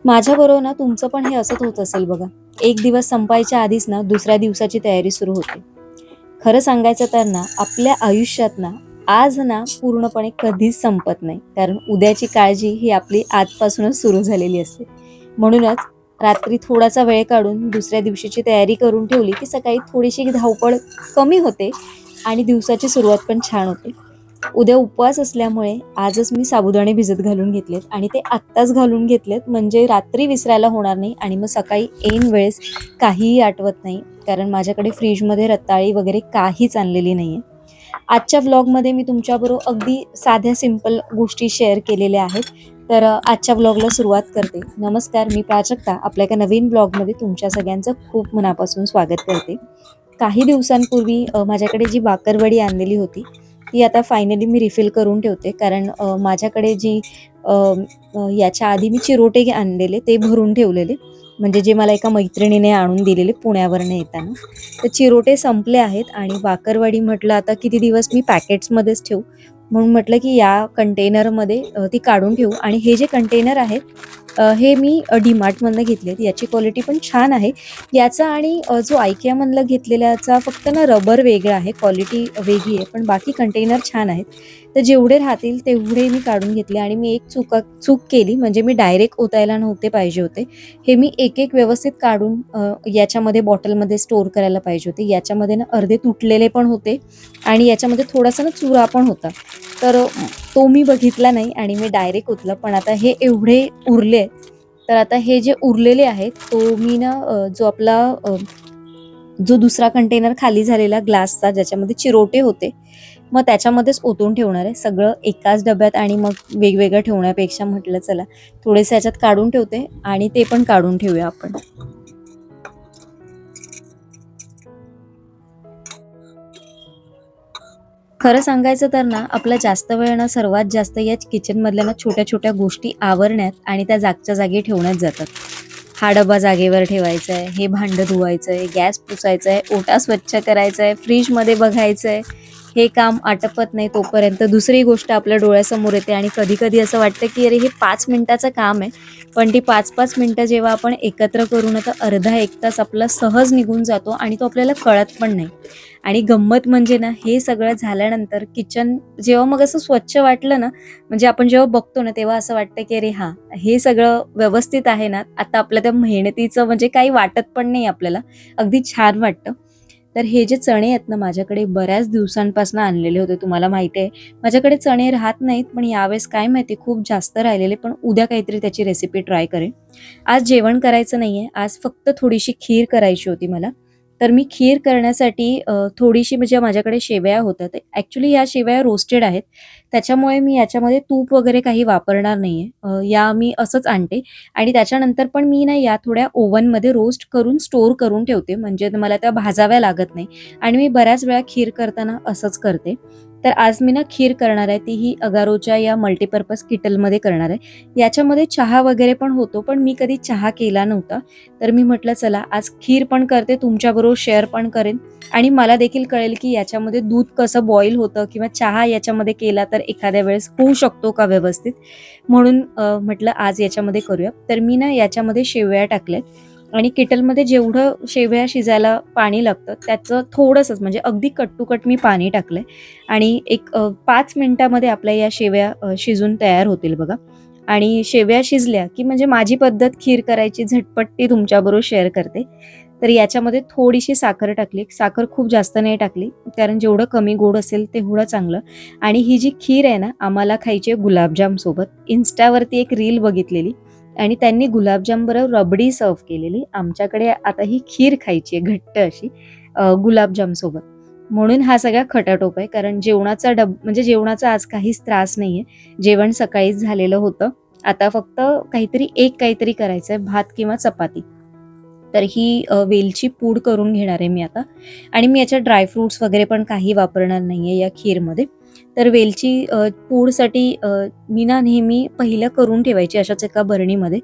माझ्याबरोबर ना तुमचं पण हे असंच होत असेल बघा. एक दिवस संपायच्या आधीच ना दुसऱ्या दिवसाची तयारी सुरू होते. खरं सांगायचं तर ना आपल्या आयुष्यात ना आज ना पूर्णपणे कधीच संपत नाही. कारण उद्याची काळजी ही आपली आजपासूनच सुरू झालेली असते. म्हणूनच रात्री थोडासा वेळ काढून दुसऱ्या दिवशीची तयारी करून ठेवली, की सकाळी थोडीशी धावपळ कमी होते आणि दिवसाची सुरुवात पण छान होते. उद्या उपवास असल्यामुळे आजच मी साबुदाणे भिजत घालून घेतलेत आणि ते आत्ताच घालून घेतलेत, म्हणजे रात्री विसरायला होणार नाही आणि मग सकाळी ऐन वेळेस काहीही आठवत नाही. कारण माझ्याकडे फ्रीजमध्ये रताळी वगैरे काहीच आणलेली नाहीये. आजच्या व्लॉगमध्ये मी तुमच्याबरोबर अगदी साध्या सिंपल गोष्टी शेअर केलेल्या आहेत. तर आजच्या व्लॉगला सुरुवात करते. नमस्कार, मी प्राजक्ता आपल्या एका नवीन व्लॉगमध्ये तुमच्या सगळ्यांचं खूप मनापासून स्वागत करते. काही दिवसांपूर्वी माझ्याकडे जी बाकरवडी आणलेली होती ती आता फायनली मी रिफिल करून ठेवते. कारण माझ्याकडे जी अ, याच्या आधी मी चिरोटे आणलेले ते भरून ठेवलेले, म्हणजे जे मला एका मैत्रिणीने आणून दिलेले पुण्यावरनं येताना. तर चिरोटे संपले आहेत आणि बाकरवडी म्हटलं आता किती दिवस मी पॅकेट्समध्येच ठेवू, म्हणून म्हटलं की या कंटेनरमध्ये ती काढून ठेवू. आणि हे जे कंटेनर आहेत हे मी डीमार्टमधनं घेतलेत. याची क्वालिटी पण छान आहे. याचा आणि जो IKEAमधला घेतलेल्याचा फक्त ना रबर वेगळं आहे, क्वालिटी वेगळी आहे, पण बाकी कंटेनर छान आहेत. तर जेवढे राहतील तेवढे मी काढून घेतले आणि मी एक चूक केली, म्हणजे मी डायरेक्ट ओतायला नव्हते पाहिजे होते. हे मी एक व्यवस्थित काढून याच्यामध्ये बॉटलमध्ये स्टोअर करायला पाहिजे होते. याच्यामध्ये ना अर्धे तुटलेले पण होते आणि याच्यामध्ये थोडासा ना चुरा पण होता. तर तो मी बघितला नाही आणि मी डायरेक्ट ओतलं. पण आता हे एवढे उरले, तर आता हे जे उरलेले आहेत तो मी ना जो दुसरा कंटेनर खाली झालेला ग्लासचा ज्याच्यामध्ये चिरोटे होते, मग त्याच्यामध्येच ओतून ठेवणार आहे. सगळं एकाच डब्यात आणि मग वेगवेगळं ठेवण्यापेक्षा म्हटलं चला थोडेसे ह्याच्यात काढून ठेवते आणि ते पण काढून ठेवूया आपण. खरं सांगायचं तर ना आपला जास्त वेळ ना सर्वात जास्त या किचनमधल्या ना छोट्या छोट्या गोष्टी आवरण्यात आणि त्या जागच्या जागी ठेवण्यात जातात. हा डबा जागेवर ठेवायचा आहे, हे भांडं धुवायचं आहे, गॅस पुसायचा आहे, ओटा स्वच्छ करायचा आहे, फ्रीजमध्ये बघायचं आहे. हे काम आटपत नाही तोपर्यंत दुसरी गोष्ट आपल्या डोळ्यासमोर येते आणि कधी-कधी असं वाटतं, की अरे हे 5 मिनिटाचं काम आहे. पण ती 5-5 मिनिटं जेव्हा आपण एकत्र करू ना, तर अर्धा 1 तास आपला सहज निघून जातो आणि तो आपल्याला कळत पण नाही. आणि गंमत म्हणजे ना, हे सगळं झाल्यानंतर किचन जेव्हा मग असं स्वच्छ वाटलं ना, म्हणजे आपण जेव्हा बघतो ना, तेव्हा असं वाटतं, की अरे हां, हे सगळं व्यवस्थित आहे ना, आता आपल्या त्या मेहनतीचं म्हणजे काही वाटत पण नाही आपल्याला. अगदी छान वाटतं. तर हे जे चणे आहेत ना, माझ्याकडे बऱ्याच दिवसांपासून आणलेले होते. तुम्हाला माहिती आहे, माझ्याकडे चणे राहत नाहीत, पण यावेळेस काय माहिती खूप जास्त राहिलेले. पण उद्या काहीतरी त्याची रेसिपी ट्राय करेन. आज जेवण करायचं नाहीये. आज फक्त थोडीशी खीर करायची होती मला. तर मी खीर करण्यासाठी थोडीशी म्हणजे माझ्याकडे शेवया होत्या. तर ॲक्चुअली ह्या शेवया रोस्टेड आहेत. त्याच्यामुळे मी याच्यामध्ये तूप वगैरे काही वापरणार नाहीये. या मी असंच आणते आणि त्याच्यानंतर पण मी ना या थोड्या ओव्हनमध्ये रोस्ट करून स्टोअर करून ठेवते. म्हणजे मला त्या भाजाव्या लागत नाही आणि मी बऱ्याच वेळा खीर करताना असंच करते. तर आज मी ना खीर करणार आहे, तीही अगारोच्या या मल्टीपर्पज किटलमध्ये करणार आहे. याच्यामध्ये चहा वगैरे पण होतो, पण मी कधी चहा केला नव्हता. तर मी म्हटलं चला आज खीर पण करते, तुमच्याबरोबर शेअर पण करेन आणि मला देखील कळेल की याच्यामध्ये दूध कसं बॉईल होतं किंवा चहा याच्यामध्ये केला तर एखाद्या वेळेस होऊ शकतो का व्यवस्थित. म्हणून म्हटलं आज याच्यामध्ये करूया. तर मी ना याच्यामध्ये शेवया टाकल्यात आणि केटलमध्ये जेवढं शेवया शिजायला पाणी लागतं त्याचं थोडंसंच, म्हणजे अगदी कट टू कट मी पाणी टाकलंय आणि एक 5 मिनिटामध्ये आपल्या या शेवया शिजून तयार होतील बघा. आणि शेवया शिजल्या की म्हणजे माझी पद्धत खीर करायची झटपट ती तुमच्याबरोबर शेअर करते. तर याच्यामध्ये थोडीशी साखर टाकली. साखर खूप जास्त नाही टाकली, कारण जेवढं कमी गोड असेल तेवढं चांगलं. आणि ही जी खीर आहे ना, आम्हाला खायची आहे गुलाबजामसोबत. Instaवरती एक रील बघितलेली आणि त्यांनी गुलाबजामबरोबर रबडी सर्व्ह केलेली. आमच्याकडे आता ही खीर खायची आहे घट्ट अशी गुलाबजामसोबत. म्हणून हा सगळा खटाटोप आहे. कारण जेवणाचा म्हणजे जेवणाचा आज काहीच त्रास नाहीये. जेवण सकाळीच झालेलं होतं. आता फक्त काहीतरी करायचं आहे, भात किंवा चपाती. तर ही वेलची पूड करून घेणार आहे मी आता आणि मी याच्यात ड्रायफ्रुट्स वगैरे पण काही वापरणार नाहीये या खीरमध्ये. तर वेलची पूडसाठी मी ना नेहमी पहिलं करून ठेवायची अशाच एका बरणीमध्ये.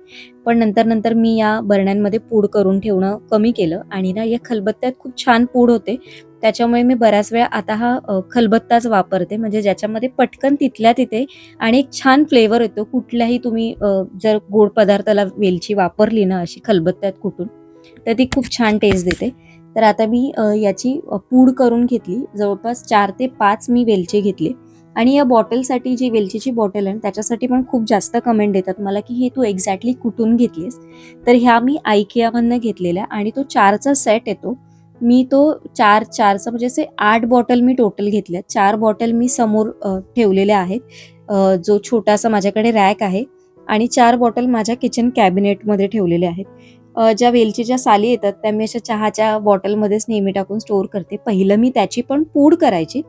पण नंतर मी या बरण्यांमध्ये पूड करून ठेवणं कमी केलं आणि ना या खलबत्त्यात खूप छान पूड होते. त्याच्यामुळे मी बऱ्याच वेळा आता हा खलबत्ताच वापरते, म्हणजे ज्याच्यामध्ये पटकन तिथल्या तिथे आणि एक छान फ्लेवर येतो. कुठल्याही तुम्ही जर गोड पदार्थाला वेलची वापरली ना अशी खलबत्त्यात कुटून, तर ती खूप छान टेस्ट देते. तर आता मी याची पूड करून घेतली. जवळपास 4 ते 5 मी वेलची घेतली आणि या बॉटलसाठी जी वेलचीची बॉटल आहे त्याच्यासाठी पण खूप जास्त कमेंट देतात मला, की हे तू एक्झॅक्टली कुठून घेतलीस? तर ह्या मी IKEAमधनं घेतलेल्या आणि तो 4चा सेट येतो. मी तो 4चा म्हणजे असे 8 बॉटल मी टोटल घेतल्या. 4 बॉटल मी समोर ठेवलेल्या आहेत. जो छोटासा माझ्याकडे रॅक आहे आणि 4 बॉटल माझ्या किचन कॅबिनेटमध्ये ठेवलेल्या आहेत. ज्या वेलचीच्या साली येतात त्या मी अशा चहाच्या बॉटलमध्येच नेहमी टाकून स्टोअर करते. पहिलं मी त्याची पण पूड करायची.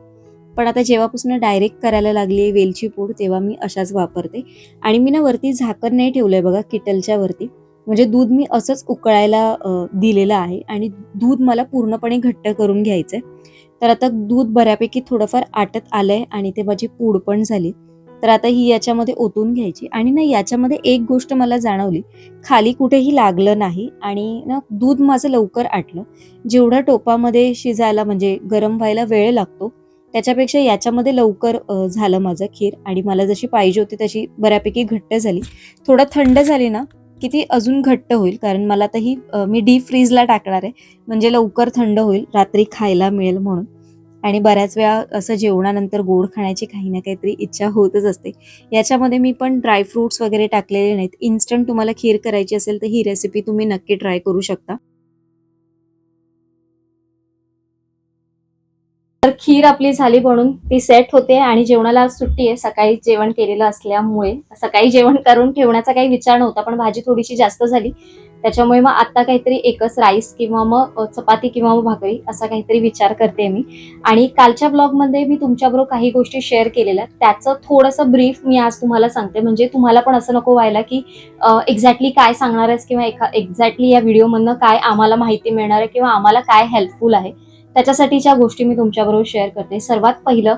पण आता जेव्हापासून डायरेक्ट करायला लागली वेलची पूड तेव्हा मी अशाच वापरते. आणि मी ना वरती झाकण नाही ठेवलंय बघा किटलच्या वरती. म्हणजे दूध मी असंच उकळायला दिलेलं आहे आणि दूध मला पूर्णपणे घट्ट करून घ्यायचंय. तर आता दूध बऱ्यापैकी थोडंफार आटत आलंय आणि ते माझी पूड पण झाली. तर आता ही याच्यामध्ये ओतून घ्यायची आणि ना याच्यामध्ये एक गोष्ट मला जाणवली, खाली कुठेही लागलं नाही आणि ना दूध माझं लवकर आटलं. जेवढा टोपामध्ये शिजायला म्हणजे गरम व्हायला वेळ लागतो त्याच्यापेक्षा याच्यामध्ये लवकर झालं माझं खीर आणि मला जशी पाहिजे होती तशी बऱ्यापैकी घट्ट झाली. थोडं थंड झाली ना की ती अजून घट्ट होईल, कारण मला आता ही मी डीप फ्रीजला टाकणार आहे, म्हणजे लवकर थंड होईल, रात्री खायला मिळेल म्हणून. आणि बऱ्याच वेळा असं जेवणानंतर गोड खाण्याची काही ना काहीतरी इच्छा होतच असते. याच्यामध्ये मी पण ड्रायफ्रुट्स वगैरे टाकलेले नाहीत. इन्स्टंट तुम्हाला खीर करायची असेल तर ही रेसिपी तुम्ही नक्की ट्राय करू शकता. तर खीर आपली झाली बनून, ती सेट होते आणि जेवणाला आज सुट्टी आहे. सकाळी जेवण केलेलं असल्यामुळे सकाळी जेवण करून ठेवण्याचा काही विचार नव्हता, पण भाजी थोडीशी जास्त झाली. त्याच्यामुळे मग आता काहीतरी एकच राईस किंवा मग चपाती किंवा मग भाकरी असा काहीतरी विचार करते मी. आणि कालच्या ब्लॉगमध्ये मी तुमच्याबरोबर काही गोष्टी शेअर केलेल्या, त्याचं थोडंसं ब्रीफ मी आज तुम्हाला सांगते, म्हणजे तुम्हाला पण असं नको व्हायला की एक्झॅक्टली काय सांगणार आहेस किंवा एक्झॅक्टली या व्हिडिओमधनं काय आम्हाला माहिती मिळणार आहे किंवा आम्हाला काय हेल्पफुल आहे. त्याच्यासाठीच्या गोष्टी मी तुमच्याबरोबर शेअर करते. सर्वात पहिलं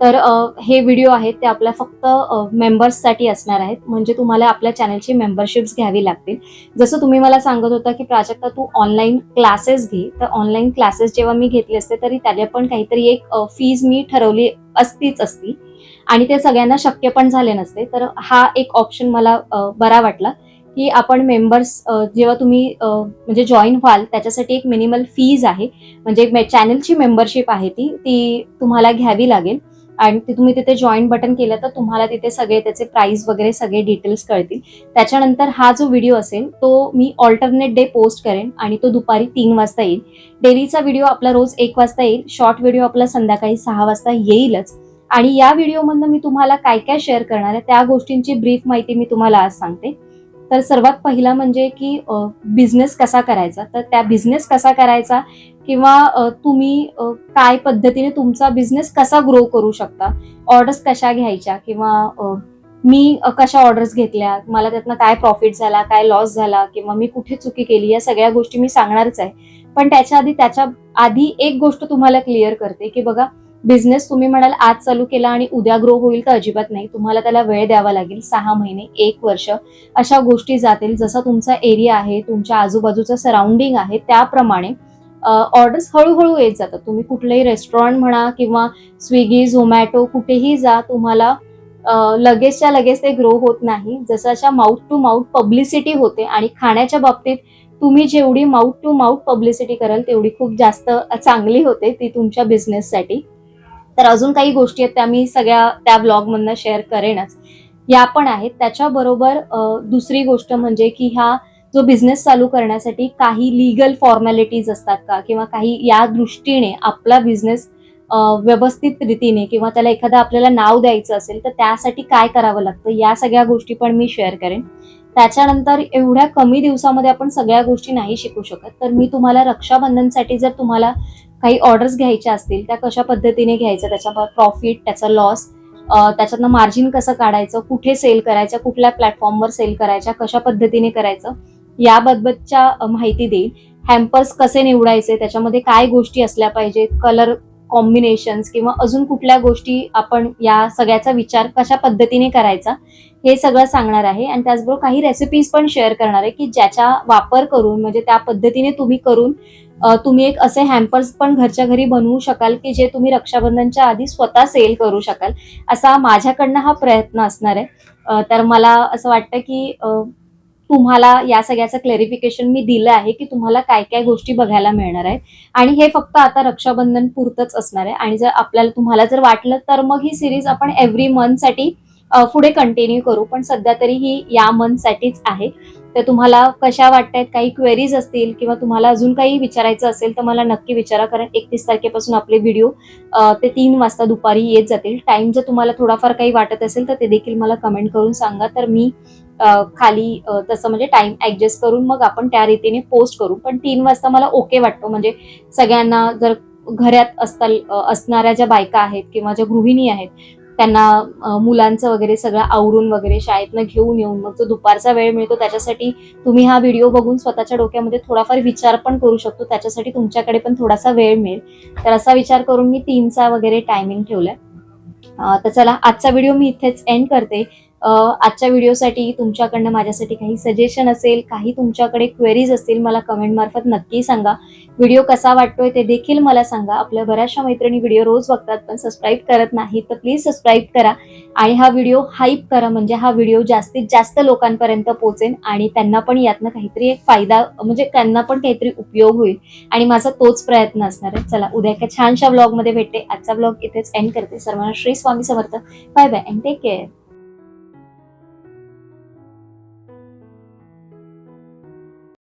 तर हे व्हिडिओ आहेत ते आपल्या फक्त मेंबर्ससाठी असणार आहेत. म्हणजे तुम्हाला आपल्या चॅनलची मेंबरशिप्स घ्यावी लागतील. जसं तुम्ही मला सांगत होता की प्राजक्ता तू ऑनलाईन क्लासेस घे, तर ऑनलाईन क्लासेस जेव्हा मी घेतले असते तरी त्याला पण काहीतरी एक फीज मी ठरवली असती आणि ते सगळ्यांना शक्य पण झाले नसते. तर हा एक ऑप्शन मला बरा वाटला की आपण मेंबर्स जेव्हा तुम्ही म्हणजे जॉईन व्हाल त्याच्यासाठी एक मिनिमल फीज आहे, म्हणजे चॅनलची मेंबरशिप आहे ती तुम्हाला घ्यावी लागेल. आणि तुम्ही तिथे जॉईन बटन केलं तर तुम्हाला तिथे सगळे त्याचे प्राइस वगैरे सगळे डिटेल्स कळतील. त्याच्यानंतर हा जो व्हिडिओ असेल तो मी ऑल्टरनेट डे पोस्ट करेन आणि तो दुपारी 3 वाजता येईल. डेलीचा व्हिडिओ आपला रोज 1 वाजता येईल. शॉर्ट व्हिडिओ आपला संध्याकाळी 6 वाजता येईलच. आणि या व्हिडिओमधनं मी तुम्हाला काय काय शेअर करणार आहे त्या गोष्टींची ब्रीफ माहिती मी तुम्हाला आज सांगते. तर सर्वात पहिला म्हणजे की बिझनेस कसा करायचा, तर त्या बिझनेस कसा करायचा किंवा तुम्ही काय पद्धतीने तुमचा बिझनेस कसा ग्रो करू शकता, ऑर्डर्स कशा घ्यायच्या किंवा मी कशा ऑर्डर्स घेतल्या, मला त्यातनं काय प्रॉफिट झाला, काय लॉस झाला किंवा मी कुठे चुकी केली, या सगळ्या गोष्टी मी सांगणारच आहे. पण त्याच्या आधी एक गोष्ट तुम्हाला क्लिअर करते की बघा, बिझनेस तुम्ही म्हणाल आज चालू केला आणि उद्या ग्रो होईल, तर अजिबात नाही. तुम्हाला त्याला वेळ द्यावा लागेल. 6 महिने, 1 वर्ष अशा गोष्टी जातील. जसा तुमचा एरिया आहे, तुमच्या आजूबाजूचं सराउंडिंग आहे त्याप्रमाणे ऑर्डर्स हळूहळू येत जातात. तुम्ही कुठलेही रेस्टॉरंट म्हणा किंवा स्विगी, झोमॅटो कुठेही जा, तुम्हाला लगेचच्या लगेच ते ग्रो होत नाही. जसाच्या माउथ टू माउथ पब्लिसिटी होते आणि खाण्याच्या बाबतीत तुम्ही जेवढी माउथ टू माउथ पब्लिसिटी कराल तेवढी खूप जास्त चांगली होते ती तुमच्या बिझनेससाठी. तर अजून काही गोष्टी आहेत त्या मी सगळ्या त्या ब्लॉगमधनं शेअर करेनच. या पण आहेत. त्याच्याबरोबर दुसरी गोष्ट म्हणजे की हा जो बिझनेस चालू करण्यासाठी काही लीगल फॉर्मॅलिटीज असतात का किंवा काही या दृष्टीने आपला बिझनेस व्यवस्थित रीतीने किंवा त्याला एखादं आपल्याला नाव द्यायचं असेल तर त्यासाठी काय करावं लागतं, या सगळ्या गोष्टी पण मी शेअर करेन. त्याच्यानंतर एवढ्या कमी दिवसामध्ये आपण सगळ्या गोष्टी नाही शिकू शकत, तर मी तुम्हाला रक्षाबंधनसाठी जर तुम्हाला काही ऑर्डर्स घ्यायच्या असतील त्या कशा पद्धतीने घ्यायच्या, त्याचा प्रॉफिट, त्याचा लॉस, त्याच्यातनं मार्जिन कसं काढायचं, कुठे सेल करायच्या, कुठल्या प्लॅटफॉर्मवर सेल करायच्या, कशा पद्धतीने करायचं याबाबतच्या माहिती देईल. हॅम्पर्स कसे निवडायचे, त्याच्यामध्ये काय गोष्टी असल्या पाहिजेत, कलर कॉम्बिनेशन्स किंवा अजून कुठल्या गोष्टी आपण या सगळ्याचा विचार कशा पद्धतीने करायचा हे सगळं सांगणार आहे. आणि त्याचबरोबर काही रेसिपीज पण शेअर करणार आहे की ज्याचा वापर करून म्हणजे त्या पद्धतीने तुम्ही करून तुम्ही एक असे हॅम्पर्स पण घरच्या घरी बनवू शकाल की जे तुम्ही रक्षाबंधनच्या आधी स्वतः सेल करू शकाल. असा माझ्याकडनं हा प्रयत्न असणार आहे. तर मला असं वाटतं की तुम्हाला या सगळ्याचं क्लॅरिफिकेशन मी दिलं आहे की तुम्हाला काय काय गोष्टी बघायला मिळणार आहेत. आणि हे फक्त आता रक्षाबंधन पुरतच असणार आहे. आणि जर आपल्याला तुम्हाला जर वाटलं तर मग ही सिरीज आपण एव्हरी मंथसाठी पुढे कंटिन्यू करू. पण सध्या तरी ही या मंथसाठीच आहे. तर तुम्हाला कशा वाटतायत, काही क्वेरीज असतील किंवा तुम्हाला अजून काही विचारायचं असेल तर मला नक्की विचारा. कारण 31 तारखेपासून आपले व्हिडिओ ते 3 वाजता दुपारी येत जातील. टाइम जर तुम्हाला थोडाफार काही वाटत असेल तर ते देखील मला कमेंट करून सांगा. तर मी खाली तसं म्हणजे टाइम ऍडजस्ट करून मग आपण त्या रीतीने पोस्ट करू. पण 3 वाजता मला ओके वाटतो. म्हणजे सगळ्यांना जर घरात असणाऱ्या ज्या बायका आहेत किंवा ज्या गृहिणी आहेत त्यांना मुलांचं वगैरे सगळं आवरून वगैरे शाळेतनं घेऊन येऊन मग जो दुपारचा वेळ मिळतो त्याच्यासाठी तुम्ही हा व्हिडिओ बघून स्वतःच्या डोक्यामध्ये थोडाफार विचार पण करू शकतो. त्याच्यासाठी तुमच्याकडे पण थोडासा वेळ मिळेल. तर असा विचार करून मी 3चा वगैरे टायमिंग ठेवलाय. तर चला आजचा व्हिडिओ मी इथेच एंड करते. आजच्या व्हिडिओसाठी तुमच्याकडनं माझ्यासाठी काही सजेशन असेल, काही तुमच्याकडे क्वेरीज असतील मला कमेंट मार्फत नक्की सांगा. व्हिडिओ कसा वाटतोय ते देखील मला सांगा. आपल्या बऱ्याचशा मैत्रिणी व्हिडिओ रोज बघतात पण सबस्क्राईब करत नाही, तर प्लीज सबस्क्राईब करा आणि हा व्हिडिओ हाईप करा. म्हणजे हा व्हिडिओ जास्तीत जास्त लोकांपर्यंत पोहोचेल आणि त्यांना पण यातनं काहीतरी एक फायदा म्हणजे त्यांना पण काहीतरी उपयोग होईल. आणि माझा तोच प्रयत्न असणार आहे. चला उद्या एका छानशा ब्लॉगमध्ये भेटते. आजचा ब्लॉग इथेच एंड करते. सर्वांना Shri Swami Samarth. Bye bye and take care.